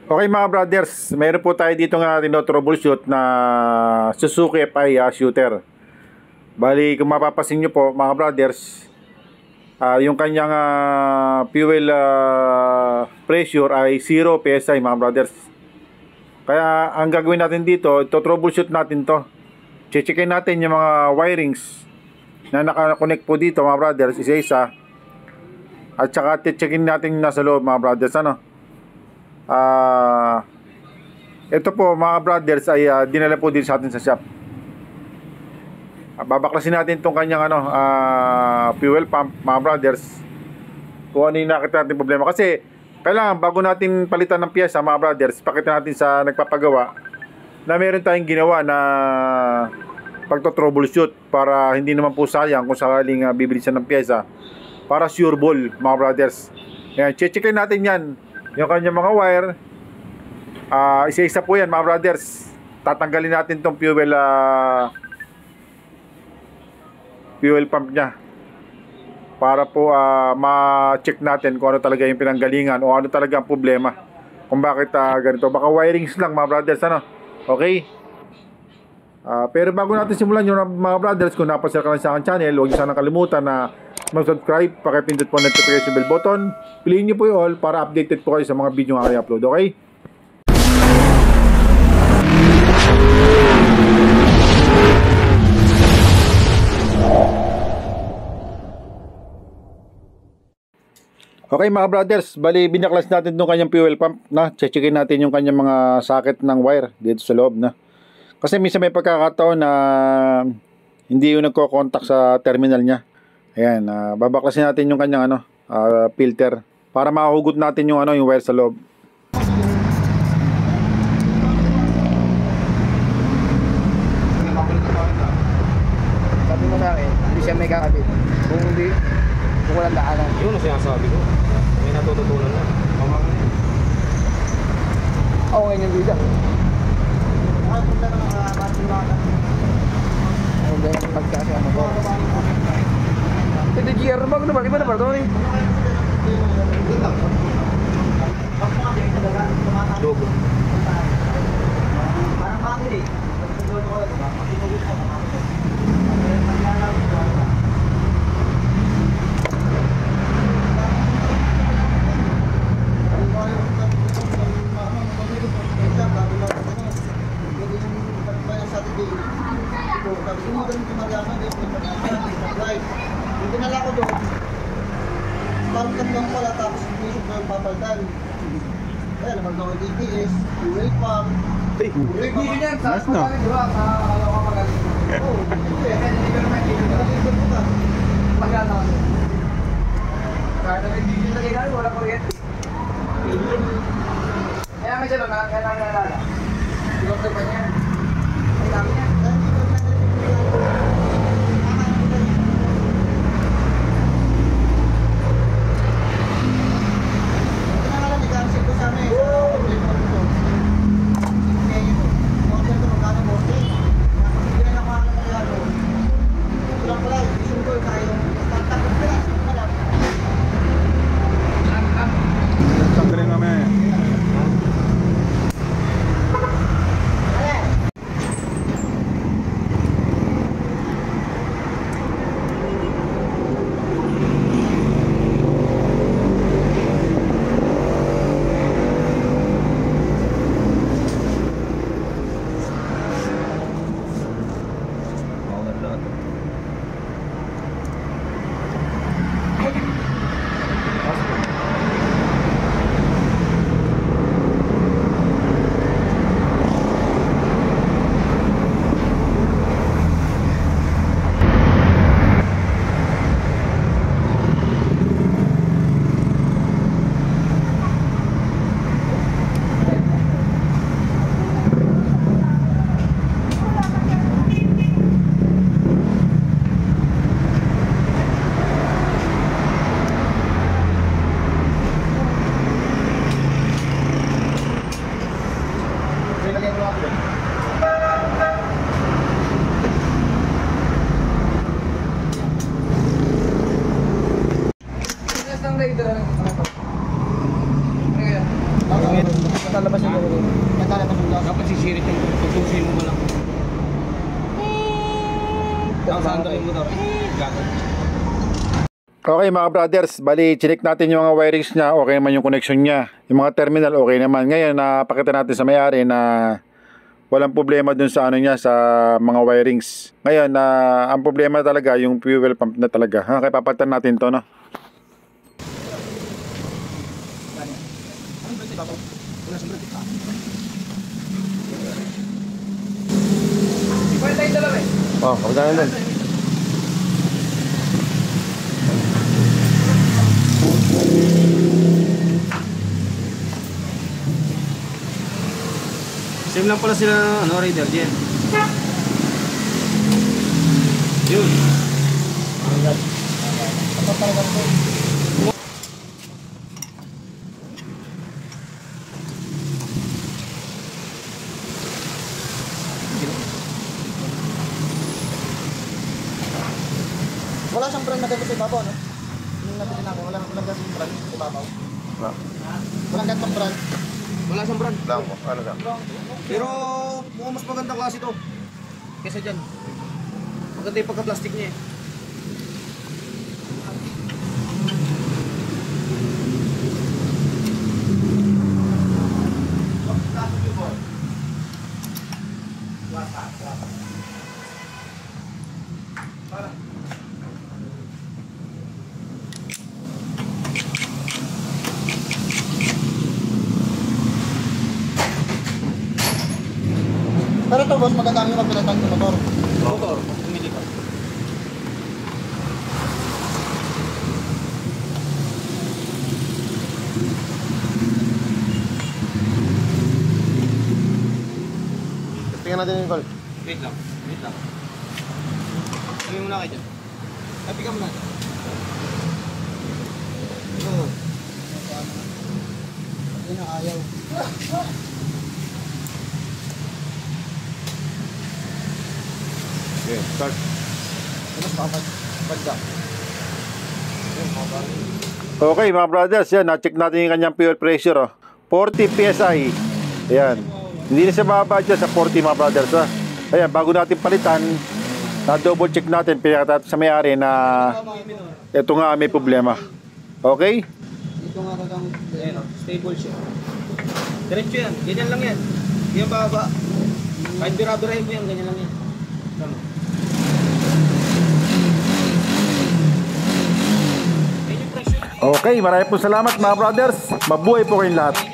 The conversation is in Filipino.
Okay mga brothers, mayroon po tayo dito nga troubleshoot na Suzuki FI shooter. Bali, kung mapapasin nyo po mga brothers, yung kanyang fuel pressure ay 0 PSI mga brothers. Kaya ang gagawin natin dito, troubleshoot natin to. Checkin natin yung mga wirings na naka-connect po dito mga brothers, isa-isa. At saka checkin natin nasa loob mga brothers, ito po mga brothers ay dinala po din sa atin sa shop. Babaklasin natin itong kanyang fuel pump mga brothers, kung ano yung nakita natin problema. Kasi kailangan bago natin palitan ng piyesa mga brothers, pakita natin sa nagpapagawa na meron tayong ginawa na pagto-troubleshoot, para hindi naman po sayang kung sakaling bibili siya ng piyesa, para sure ball mga brothers. Yan, checkin natin yan, yung kanyang mga wire. Isa-isa po yan mga brothers. Tatanggalin natin tong fuel pump nya, para po ma-check natin kung ano talaga yung pinanggalingan o ano talaga ang problema, kung bakit ganito. Baka wirings lang mga brothers, okay? Pero bago natin simulan yung mga brothers, kung napasya ka lang sa aking channel, huwag niyo sanang kalimutan na mag-subscribe, pakipindot po ang notification bell button, piliin niyo po yung all para updated po kayo sa mga video na i-upload, okay? Okay mga brothers, bali binaklas natin itong kanyang fuel pump na. Checkin natin yung kanyang mga socket ng wire dito sa loob na. Kasi minsan may pagkakataon na hindi yung nagko-contact sa terminal niya. Ayan, babaklasin natin yung kanyang filter para mahugot natin yung yung wire sa loob. Sabi mo sa akin, hindi siya may kakabit. Kung hindi, kung walang daanan. Yun ang sinasabi ko. May natututunan na. Oo, ngayon yung bida. Ang gaya ng pagkasi ang mga. Ito GR bag naman, iba naman ito eh. Logo. Parang bakit eh. Yung dinala ko doon, pangkat lang pala, tapos hindi ko yung papaltan. Kaya naman daw yung DPS, fuel pump. Hindi yan, sa Nice, no? Oo, hindi. Naliligot ko ka. Magana. Kahit na may video na kailangan, wala kuryente. Kaya nga siya doon, kaya nalala. Sigurdo pa niya. Ang dami niya. Tanggalin namin. Raider. Ano kaya? Bakit? Natalabas yung gawin. Natalabas yung gawin. Dapat sisirit yung tutusin mo lang. Tapos saan yung motor? Gato. Okay mga brothers, bali chinik natin yung mga wirings niya, okay naman yung connection niya. Yung mga terminal okay naman. Ngayon napakita natin sa may-ari na walang problema dun sa ano niya, sa mga wirings. Ngayon ang problema talaga yung fuel pump na talaga. Kaya papalitan natin to, no. Oh, kapagdanan din. Same lang pala sila ano, Raider dyan. Yun. Wala siyang brand na ganito sa ibabaw, no? Yung nabili namin, walang ganitong brand sa ibabaw. Walang ganitong brand. Wala siyang brand. Lang po, ano lang. Pero mukhang mas magandang klase to. Kesa dyan. Maganda yung pagka-plastic niya eh. Pero ito boss, maganda yung kapilatan ng motor. Motor, pumili ka. Tingnan natin yung valve. Wait lang. Wait lang. Sabi mo na kayo dyan. Happy ka muna. Oo. Yun ang ayaw. Okay, start. Okay mga brothers, yan, na-check natin yung kanyang fuel pressure, 40 PSI. Ayan. Hindi na siya bababa dyan sa 40 mga brothers, ha. Ayan, bago natin palitan, na-double check natin, pinakita sa may-ari na ito nga may problema. Okay? Dito nga talagang Ayan o, stable siya. Diretso yan, ganyan lang yan. Hindi yan bababa. Kahit birado-rahin mo yan, ganyan lang yan. Tama. Okay, maraming po salamat mga brothers. Mabuhay po kayong lahat.